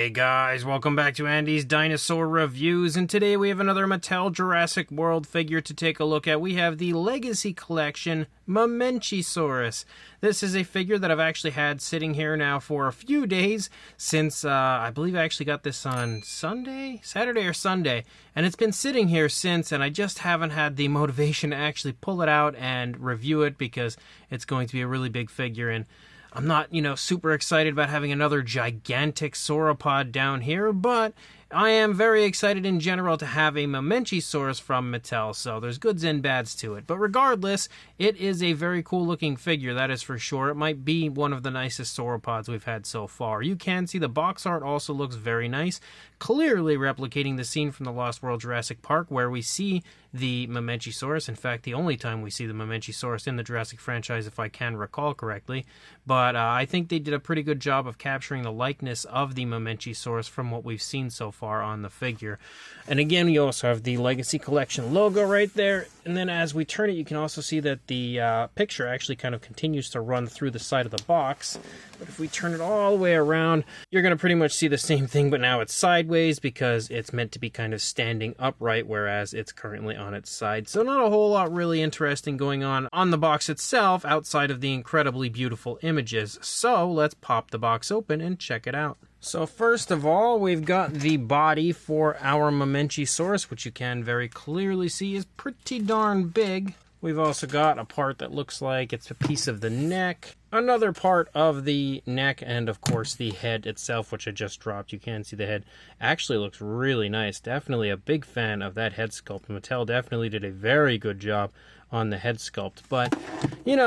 Hey guys, welcome back to Andy's Dinosaur Reviews, and today we have another Mattel Jurassic World figure to take a look at. We have the Legacy Collection Mamenchisaurus. This is a figure that I've actually had sitting here now for a few days since, I believe I actually got this on Saturday or Sunday, and it's been sitting here since, and I just haven't had the motivation to actually pull it out and review it because it's going to be a really big figure, and I'm not, super excited about having another gigantic sauropod down here, but I am very excited in general to have a Mamenchisaurus from Mattel, so there's goods and bads to it. But regardless, it is a very cool looking figure, that is for sure. It might be one of the nicest sauropods we've had so far. You can see the box art also looks very nice, clearly replicating the scene from the Lost World Jurassic Park where we see the Mamenchisaurus. In fact, the only time we see the Mamenchisaurus in the Jurassic franchise, if I can recall correctly. But I think they did a pretty good job of capturing the likeness of the Mamenchisaurus from what we've seen so far on the figure. And again, you also have the Legacy Collection logo right there. And then as we turn it, you can also see that the picture actually kind of continues to run through the side of the box. But if we turn it all the way around, you're going to pretty much see the same thing, but now it's sideways because it's meant to be kind of standing upright, whereas it's currently on its side. So not a whole lot really interesting going on the box itself outside of the incredibly beautiful images. So let's pop the box open and check it out. So first of all, we've got the body for our Mamenchisaurus, which you can very clearly see is pretty darn big. We've also got a part that looks like it's a piece of the neck, another part of the neck, and of course the head itself, which I just dropped. You can see the head actually looks really nice. Definitely a big fan of that head sculpt. Mattel definitely did a very good job on the head sculpt. But,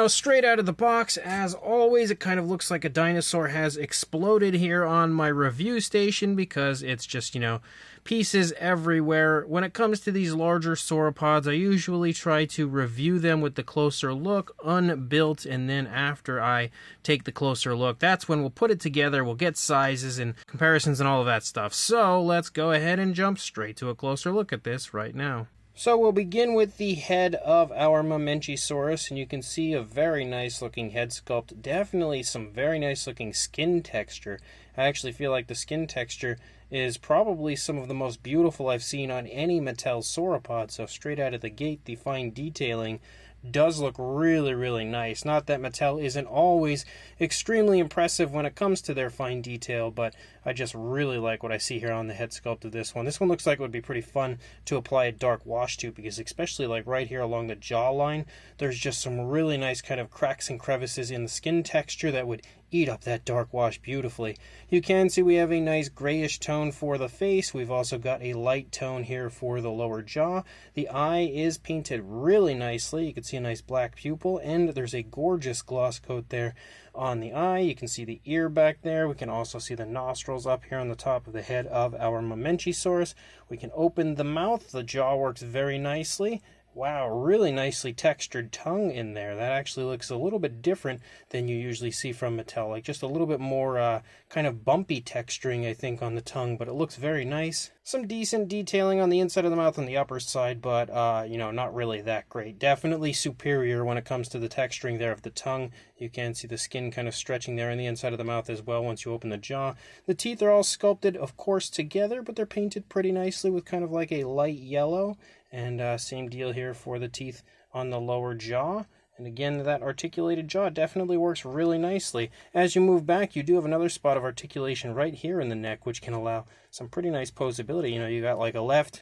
straight out of the box, as always, it kind of looks like a dinosaur has exploded here on my review station because it's just, pieces everywhere. When it comes to these larger sauropods, I usually try to review them with the closer look, unbuilt, and then after I take the closer look, that's when we'll put it together, we'll get sizes and comparisons and all of that stuff. So let's go ahead and jump straight to a closer look at this right now. So we'll begin with the head of our Mamenchisaurus, and you can see a very nice looking head sculpt. Definitely some very nice looking skin texture. I actually feel like the skin texture is probably some of the most beautiful I've seen on any Mattel sauropod. So straight out of the gate, the fine detailing does look really, really nice. Not that Mattel isn't always extremely impressive when it comes to their fine detail, but I just really like what I see here on the head sculpt of this one. This one looks like it would be pretty fun to apply a dark wash to, because especially like right here along the jawline, there's just some really nice kind of cracks and crevices in the skin texture that would eat up that dark wash beautifully. You can see we have a nice grayish tone for the face. We've also got a light tone here for the lower jaw. The eye is painted really nicely. You can see a nice black pupil, and there's a gorgeous gloss coat there on the eye. You can see the ear back there. We can also see the nostrils up here on the top of the head of our Mamenchisaurus. We can open the mouth. The jaw works very nicely. Wow, really nicely textured tongue in there. That actually looks a little bit different than you usually see from Mattel. Like just a little bit more kind of bumpy texturing, I think, on the tongue, but it looks very nice. Some decent detailing on the inside of the mouth on the upper side, but, not really that great. Definitely superior when it comes to the texturing there of the tongue. You can see the skin kind of stretching there on the inside of the mouth as well once you open the jaw. The teeth are all sculpted, of course, together, but they're painted pretty nicely with kind of like a light yellow. And same deal here for the teeth on the lower jaw. And again, that articulated jaw definitely works really nicely. As you move back, you do have another spot of articulation right here in the neck, which can allow some pretty nice posability. You got like a left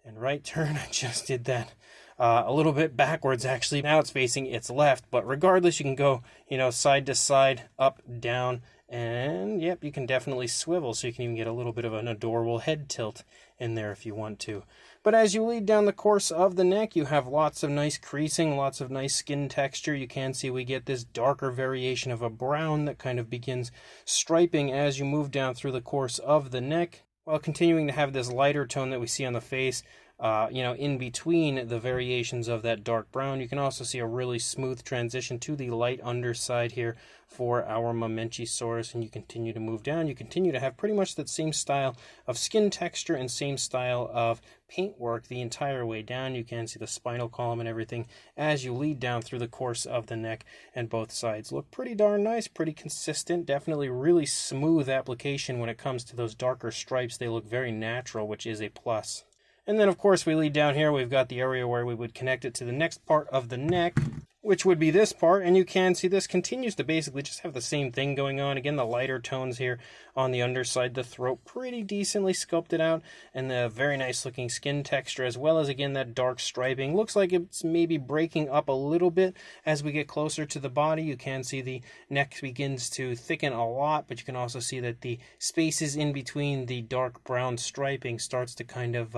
and right turn. I just did that a little bit backwards, actually. Now it's facing its left, but regardless, you can go, side to side, up, down, and yep, you can definitely swivel, so you can even get a little bit of an adorable head tilt in there if you want to. But as you lead down the course of the neck, you have lots of nice creasing, lots of nice skin texture. You can see we get this darker variation of a brown that kind of begins striping as you move down through the course of the neck, while continuing to have this lighter tone that we see on the face. in between the variations of that dark brown. You can also see a really smooth transition to the light underside here for our Mamenchisaurus, and you continue to move down. You continue to have pretty much that same style of skin texture and same style of paintwork the entire way down. You can see the spinal column and everything as you lead down through the course of the neck, and both sides look pretty darn nice, pretty consistent, definitely really smooth application when it comes to those darker stripes. They look very natural, which is a plus. And then, of course, we lead down here. We've got the area where we would connect it to the next part of the neck, which would be this part, and you can see this continues to basically just have the same thing going on. Again, the lighter tones here on the underside, the throat pretty decently sculpted out, and the very nice looking skin texture, as well as, again, that dark striping. Looks like it's maybe breaking up a little bit as we get closer to the body. You can see the neck begins to thicken a lot, but you can also see that the spaces in between the dark brown striping starts to kind of,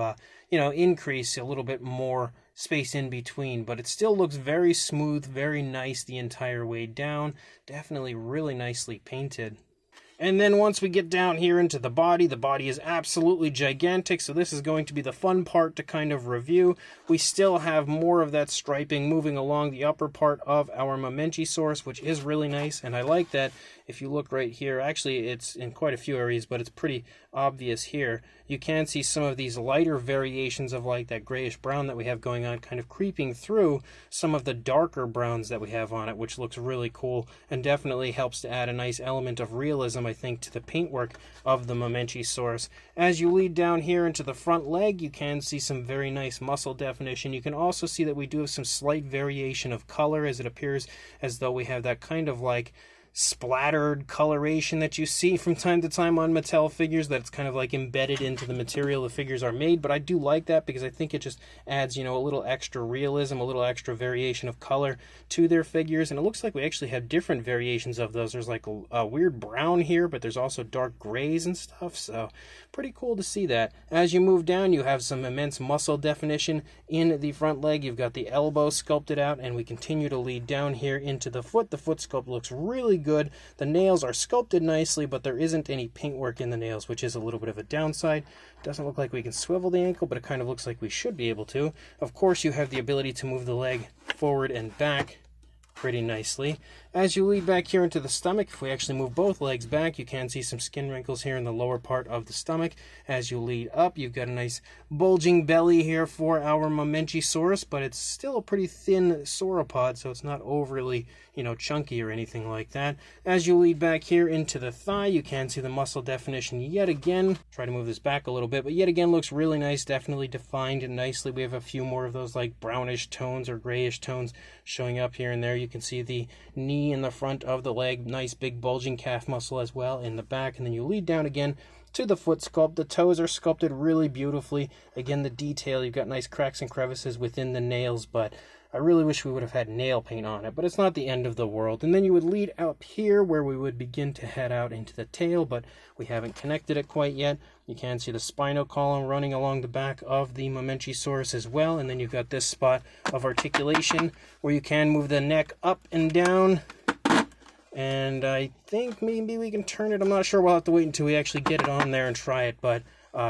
increase a little bit more space in between, but it still looks very smooth, very nice the entire way down. Definitely really nicely painted. And then once we get down here into the body is absolutely gigantic, so this is going to be the fun part to kind of review. We still have more of that striping moving along the upper part of our Mamenchisaurus, which is really nice, and I like that. If you look right here, actually it's in quite a few areas, but it's pretty obvious here. You can see some of these lighter variations of like that grayish brown that we have going on kind of creeping through some of the darker browns that we have on it, which looks really cool and definitely helps to add a nice element of realism, I think, to the paintwork of the Mamenchisaurus. As you lead down here into the front leg, you can see some very nice muscle definition. You can also see that we do have some slight variation of color, as it appears as though we have that kind of like splattered coloration that you see from time to time on Mattel figures, that it's kind of like embedded into the material the figures are made. But I do like that because I think it just adds, a little extra realism, a little extra variation of color to their figures. And it looks like we actually have different variations of those. There's like a weird brown here, but there's also dark grays and stuff, so pretty cool to see that. As you move down, you have some immense muscle definition in the front leg. You've got the elbow sculpted out, and we continue to lead down here into the foot. The foot sculpt looks really good. The nails are sculpted nicely, but there isn't any paintwork in the nails, which is a little bit of a downside. Doesn't look like we can swivel the ankle, but it kind of looks like we should be able to. Of course, you have the ability to move the leg forward and back pretty nicely. As you lead back here into the stomach, if we actually move both legs back, you can see some skin wrinkles here in the lower part of the stomach. As you lead up, you've got a nice bulging belly here for our Mamenchisaurus, but it's still a pretty thin sauropod, so it's not overly, chunky or anything like that. As you lead back here into the thigh, you can see the muscle definition yet again. Try to move this back a little bit, but yet again looks really nice, definitely defined nicely. We have a few more of those like brownish tones or grayish tones showing up here and there. You can see the knee in the front of the leg, nice big bulging calf muscle as well in the back, and then you lead down again to the foot sculpt. The toes are sculpted really beautifully. Again, the detail, you've got nice cracks and crevices within the nails, but I really wish we would have had nail paint on it, but it's not the end of the world. And then you would lead up here where we would begin to head out into the tail, but we haven't connected it quite yet. You can see the spinal column running along the back of the Mamenchisaurus as well, and then you've got this spot of articulation where you can move the neck up and down. And I think maybe we can turn it. I'm not sure. We'll have to wait until we actually get it on there and try it, but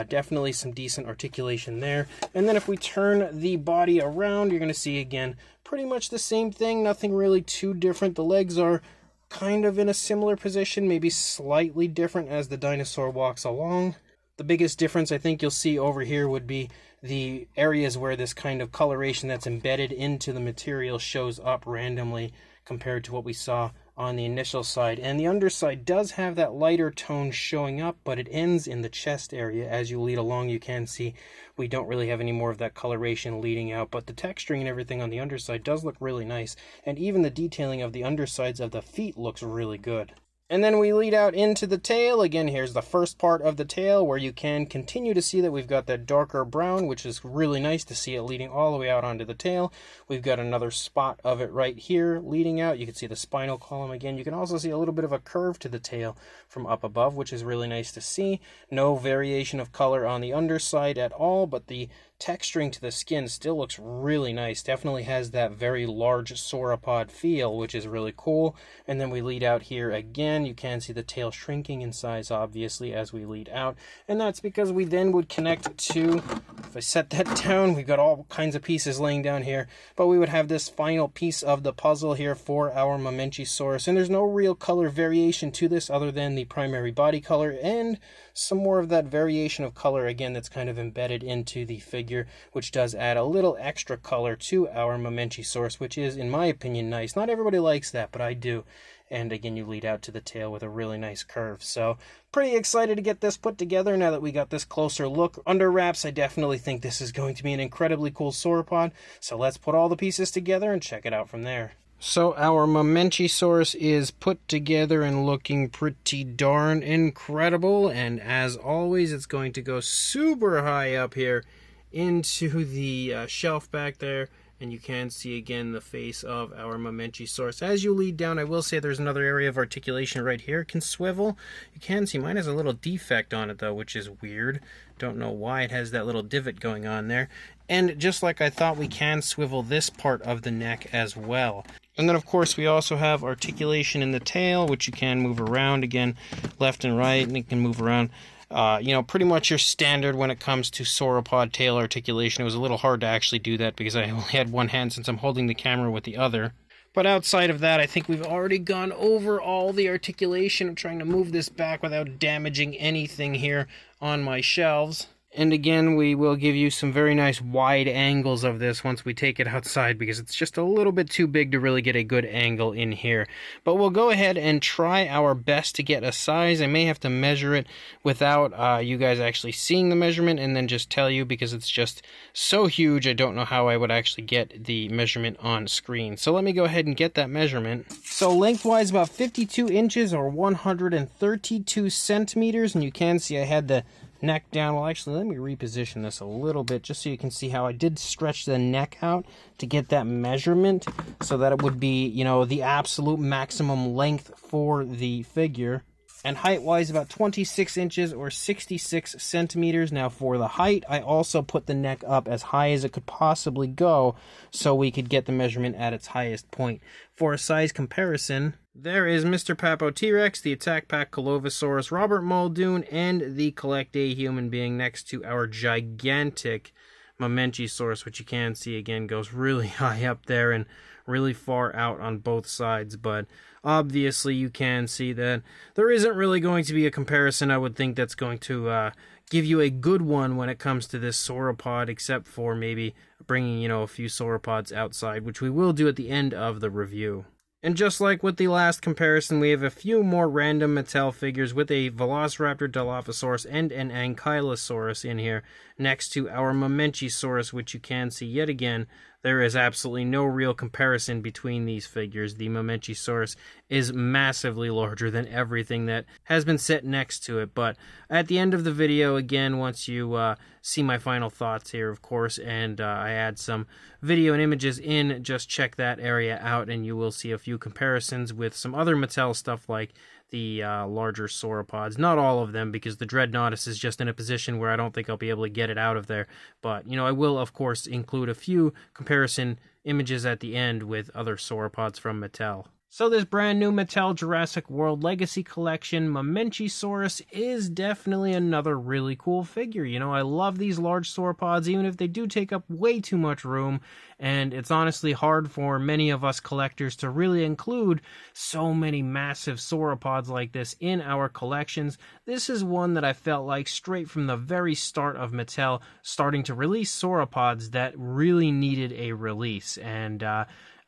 definitely some decent articulation there. And then if we turn the body around, you're going to see, again, pretty much the same thing. Nothing really too different. The legs are kind of in a similar position, maybe slightly different as the dinosaur walks along. The biggest difference I think you'll see over here would be the areas where this kind of coloration that's embedded into the material shows up randomly compared to what we saw on the initial side. And the underside does have that lighter tone showing up, but it ends in the chest area. As you lead along, you can see we don't really have any more of that coloration leading out, but the texturing and everything on the underside does look really nice, and even the detailing of the undersides of the feet looks really good. And then we lead out into the tail. Again, here's the first part of the tail where you can continue to see that we've got that darker brown, which is really nice to see it leading all the way out onto the tail. We've got another spot of it right here leading out. You can see the spinal column again. You can also see a little bit of a curve to the tail from up above, which is really nice to see. No variation of color on the underside at all, but the texturing to the skin still looks really nice. Definitely has that very large sauropod feel, which is really cool. And then we lead out here again. You can see the tail shrinking in size, obviously, as we lead out. And that's because we then would connect to, if I set that down, we've got all kinds of pieces laying down here, but we would have this final piece of the puzzle here for our Mamenchisaurus. And there's no real color variation to this other than the primary body color and some more of that variation of color, again, that's kind of embedded into the figure, which does add a little extra color to our Mamenchisaurus, which is, in my opinion, nice. Not everybody likes that, but I do. And again, you lead out to the tail with a really nice curve. So pretty excited to get this put together now that we got this closer look under wraps. I definitely think this is going to be an incredibly cool sauropod. So let's put all the pieces together and check it out from there. So our Mamenchisaurus is put together and looking pretty darn incredible. And as always, it's going to go super high up here into the shelf back there. And you can see again the face of our Mamenchisaurus. As you lead down, I will say there's another area of articulation right here. It can swivel. You can see mine has a little defect on it though, which is weird. Don't know why it has that little divot going on there. And just like I thought, we can swivel this part of the neck as well. And then of course we also have articulation in the tail, which you can move around again, left and right, and it can move around. Pretty much your standard when it comes to sauropod tail articulation. It was a little hard to actually do that because I only had one hand since I'm holding the camera with the other. But outside of that, I think we've already gone over all the articulation. I'm trying to move this back without damaging anything here on my shelves. And again, we will give you some very nice wide angles of this once we take it outside because it's just a little bit too big to really get a good angle in here. But we'll go ahead and try our best to get a size. I may have to measure it without you guys actually seeing the measurement and then just tell you because it's just so huge. I don't know how I would actually get the measurement on screen. So let me go ahead and get that measurement. So lengthwise about 52 inches or 132 centimeters. And you can see I had the neck down. Well, actually, let me reposition this a little bit just so you can see how I did stretch the neck out to get that measurement so that it would be, the absolute maximum length for the figure. And height-wise, about 26 inches or 66 centimeters. Now, for the height, I also put the neck up as high as it could possibly go so we could get the measurement at its highest point. For a size comparison, there is Mr. Papo T-Rex, the Attack Pack Colovosaurus, Robert Muldoon, and the Collect A Human being next to our gigantic Mamenchisaurus, which you can see again goes really high up there and really far out on both sides. But obviously you can see that there isn't really going to be a comparison, I would think, that's going to give you a good one when it comes to this sauropod, except for maybe bringing, a few sauropods outside, which we will do at the end of the review. And just like with the last comparison, we have a few more random Mattel figures with a Velociraptor, Dilophosaurus, and an Ankylosaurus in here next to our Mamenchisaurus, which you can see yet again. There is absolutely no real comparison between these figures. The Mamenchisaurus is massively larger than everything that has been set next to it. But at the end of the video, again, once you see my final thoughts here, of course, and I add some video and images in, just check that area out and you will see a few comparisons with some other Mattel stuff like the larger sauropods. Not all of them, because the Dreadnoughtus is just in a position where I don't think I'll be able to get it out of there. But, I will, of course, include a few comparison images at the end with other sauropods from Mattel. So this brand new Mattel Jurassic World Legacy Collection Mamenchisaurus is definitely another really cool figure. I love these large sauropods, even if they do take up way too much room, and it's honestly hard for many of us collectors to really include so many massive sauropods like this in our collections. This is one that I felt like straight from the very start of Mattel starting to release sauropods that really needed a release, and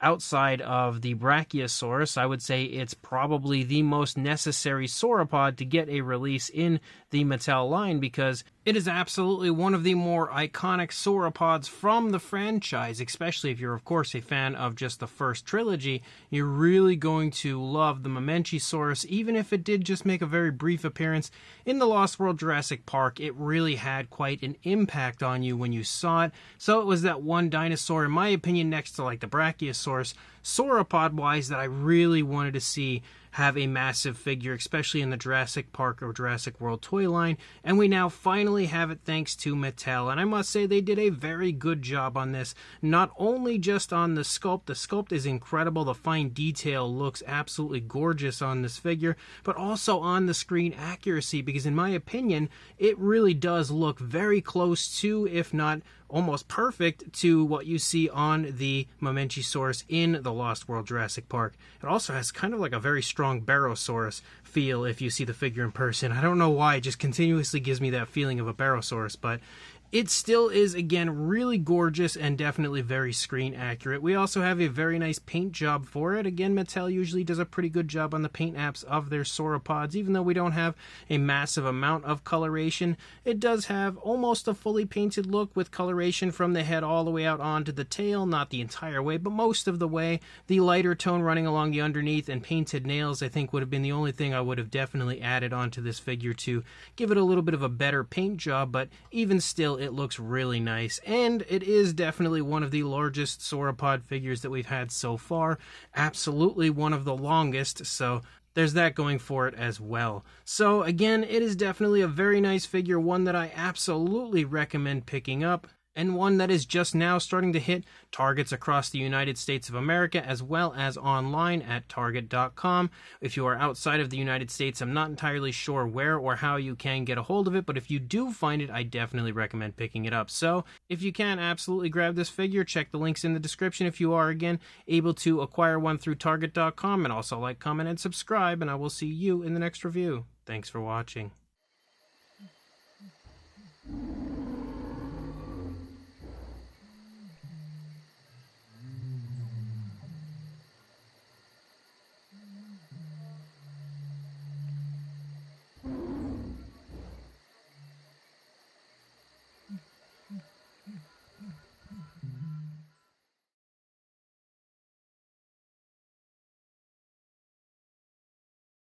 outside of the Brachiosaurus, I would say it's probably the most necessary sauropod to get a release in the Mattel line because it is absolutely one of the more iconic sauropods from the franchise, especially if you're, of course, a fan of just the first trilogy. You're really going to love the Mamenchisaurus, even if it did just make a very brief appearance in the Lost World Jurassic Park. It really had quite an impact on you when you saw it. So it was that one dinosaur, in my opinion, next to like the Brachiosaurus, sauropod-wise, that I really wanted to see have a massive figure, especially in the Jurassic Park or Jurassic World toy line, and we now finally have it thanks to Mattel. And I must say they did a very good job on this, not only just on the sculpt is incredible, the fine detail looks absolutely gorgeous on this figure, but also on the screen accuracy, because in my opinion, it really does look very close to, if not almost perfect, to what you see on the Mamenchisaurus in the Lost World Jurassic Park. It also has kind of like a very strong Barosaurus feel if you see the figure in person. I don't know why, it just continuously gives me that feeling of a Barosaurus, but it still is, again, really gorgeous and definitely very screen accurate. We also have a very nice paint job for it. Again, Mattel usually does a pretty good job on the paint apps of their sauropods. Even though we don't have a massive amount of coloration, it does have almost a fully painted look with coloration from the head all the way out onto the tail. Not the entire way, but most of the way. The lighter tone running along the underneath and painted nails, I think, would have been the only thing I would have definitely added onto this figure to give it a little bit of a better paint job, but even still, it looks really nice, and it is definitely one of the largest sauropod figures that we've had so far. Absolutely one of the longest, so there's that going for it as well. So again, it is definitely a very nice figure, one that I absolutely recommend picking up, and one that is just now starting to hit Targets across the United States of America, as well as online at Target.com. If you are outside of the United States, I'm not entirely sure where or how you can get a hold of it, but if you do find it, I definitely recommend picking it up. So, if you can, absolutely grab this figure. Check the links in the description if you are, again, able to acquire one through Target.com, and also like, comment, and subscribe, and I will see you in the next review. Thanks for watching.